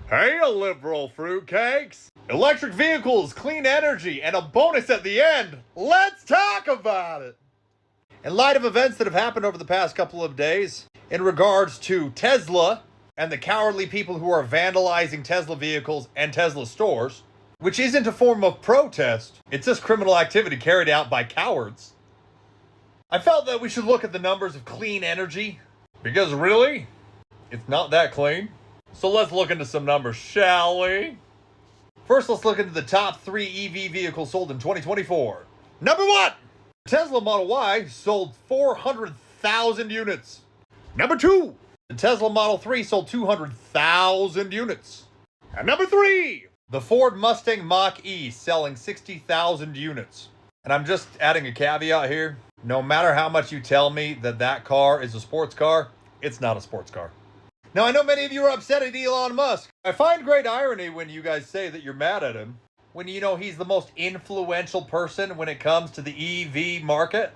Hey, liberal fruitcakes! Electric vehicles, clean energy, and a bonus at the end. Let's talk about it! In light of events that have happened over the past couple of days, in regards to Tesla and the cowardly people who are vandalizing Tesla vehicles and Tesla stores, which isn't a form of protest, it's just criminal activity carried out by cowards, I felt that we should look at the numbers of clean energy, because really, it's not that clean. So let's look into some numbers, shall we? First, let's look into the top 3 EV vehicles sold in 2024. Number 1! Tesla Model Y sold 400,000 units. Number 2! The Tesla Model 3 sold 200,000 units. And number 3! The Ford Mustang Mach-E selling 60,000 units. And I'm just adding a caveat here. No matter how much you tell me that that car is a sports car, it's not a sports car. Now, I know many of you are upset at Elon Musk. I find great irony when you guys say that you're mad at him, when you know he's the most influential person when it comes to the EV market.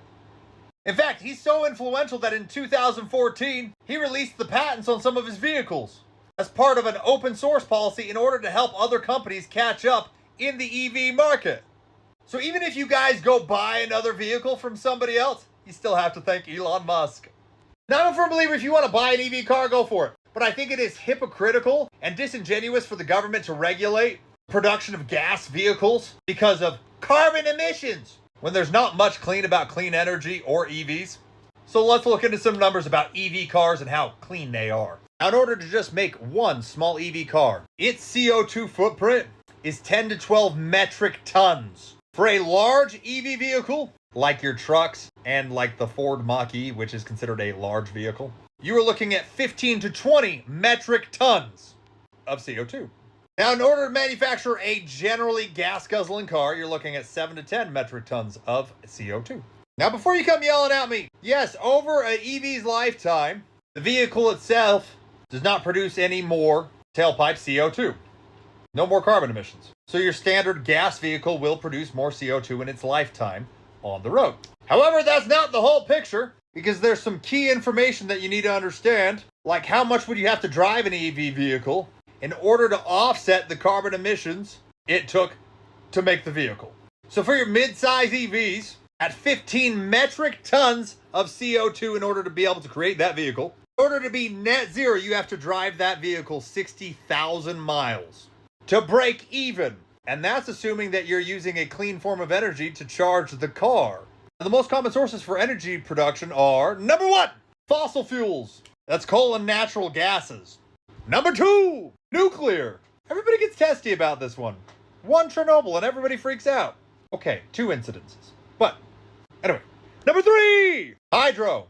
In fact, he's so influential that in 2014, he released the patents on some of his vehicles as part of an open source policy in order to help other companies catch up in the EV market. So even if you guys go buy another vehicle from somebody else, you still have to thank Elon Musk. Now, I'm a firm believer if you want to buy an EV car, go for it. But I think it is hypocritical and disingenuous for the government to regulate production of gas vehicles because of carbon emissions when there's not much clean about clean energy or EVs. So let's look into some numbers about EV cars and how clean they are. Now, in order to just make one small EV car, its CO2 footprint is 10 to 12 metric tons. For a large EV vehicle, like your trucks and like the Ford Mach-E, which is considered a large vehicle, you are looking at 15 to 20 metric tons of CO2. Now, in order to manufacture a generally gas-guzzling car, you're looking at 7 to 10 metric tons of CO2. Now, before you come yelling at me, yes, over an EV's lifetime, the vehicle itself does not produce any more tailpipe CO2. No more carbon emissions. So your standard gas vehicle will produce more CO2 in its lifetime on the road. However, that's not the whole picture, because there's some key information that you need to understand, like how much would you have to drive an EV vehicle in order to offset the carbon emissions it took to make the vehicle. So for your mid-size EVs, at 15 metric tons of CO2 in order to be able to create that vehicle, in order to be net zero, you have to drive that vehicle 60,000 miles to break even. And that's assuming that you're using a clean form of energy to charge the car. The most common sources for energy production are, number 1, fossil fuels. That's coal and natural gases. Number 2, nuclear. Everybody gets testy about this one. 1, Chernobyl, and everybody freaks out. Okay, 2 incidences. But, anyway. Number 3, hydro.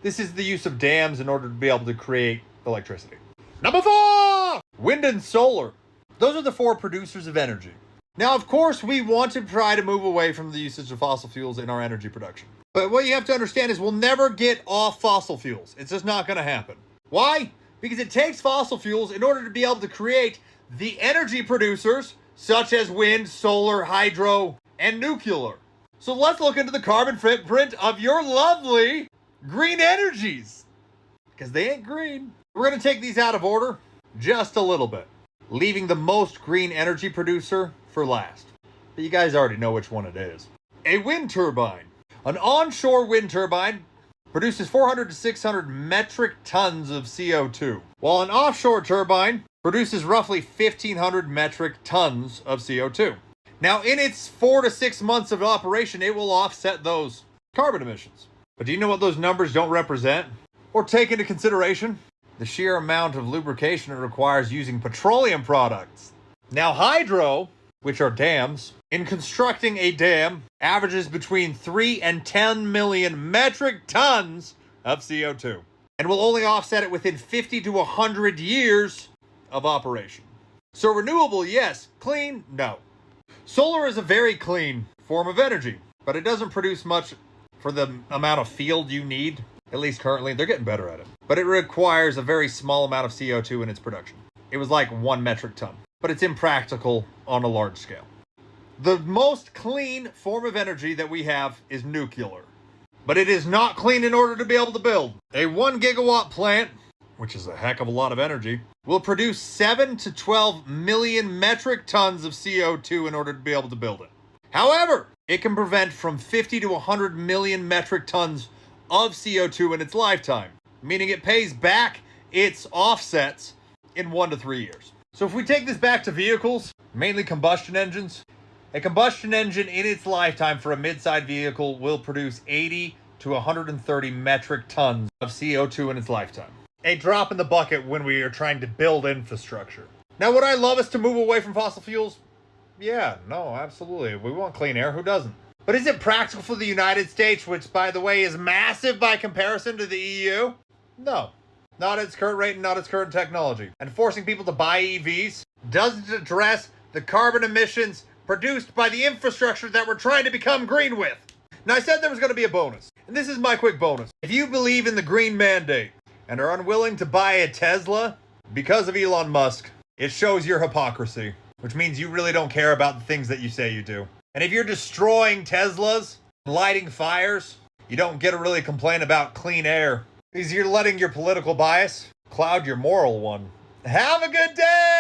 This is the use of dams in order to be able to create electricity. Number 4, wind and solar. Those are the 4 producers of energy. Now, of course, we want to try to move away from the usage of fossil fuels in our energy production. But what you have to understand is we'll never get off fossil fuels. It's just not going to happen. Why? Because it takes fossil fuels in order to be able to create the energy producers, such as wind, solar, hydro, and nuclear. So let's look into the carbon footprint of your lovely green energies, because they ain't green. We're going to take these out of order just a little bit, leaving the most green energy producer for last. But you guys already know which one it is. A wind turbine. An onshore wind turbine produces 400 to 600 metric tons of CO2, while an offshore turbine produces roughly 1,500 metric tons of CO2. Now, in its 4 to 6 months of operation, it will offset those carbon emissions. But do you know what those numbers don't represent or take into consideration? The sheer amount of lubrication it requires using petroleum products. Now, hydro, which are dams, in constructing a dam, averages between 3 and 10 million metric tons of CO2, and will only offset it within 50 to 100 years of operation. So renewable, yes. Clean, no. Solar is a very clean form of energy, but it doesn't produce much for the amount of field you need. At least currently, they're getting better at it. But it requires a very small amount of CO2 in its production. It was like 1 metric ton. But it's impractical on a large scale. The most clean form of energy that we have is nuclear. But it is not clean in order to be able to build. A 1 gigawatt plant which is a heck of a lot of energy, will produce 7 to 12 million metric tons of CO2 in order to be able to build it. However, it can prevent from 50 to 100 million metric tons of CO2 in its lifetime, meaning it pays back its offsets in 1 to 3 years. So if we take this back to vehicles, mainly combustion engines, a combustion engine in its lifetime for a mid-sized vehicle will produce 80 to 130 metric tons of CO2 in its lifetime. A drop in the bucket when we are trying to build infrastructure. Now, would I love us to move away from fossil fuels? Yeah, no, absolutely. We want clean air. Who doesn't? But is it practical for the United States, which, by the way, is massive by comparison to the EU? No. Not at its current rate and not its current technology. And forcing people to buy EVs doesn't address the carbon emissions produced by the infrastructure that we're trying to become green with. Now, I said there was going to be a bonus, and this is my quick bonus. If you believe in the green mandate and are unwilling to buy a Tesla because of Elon Musk, it shows your hypocrisy, which means you really don't care about the things that you say you do. And if you're destroying Teslas, lighting fires, you don't get to really complain about clean air because you're letting your political bias cloud your moral one. Have a good day!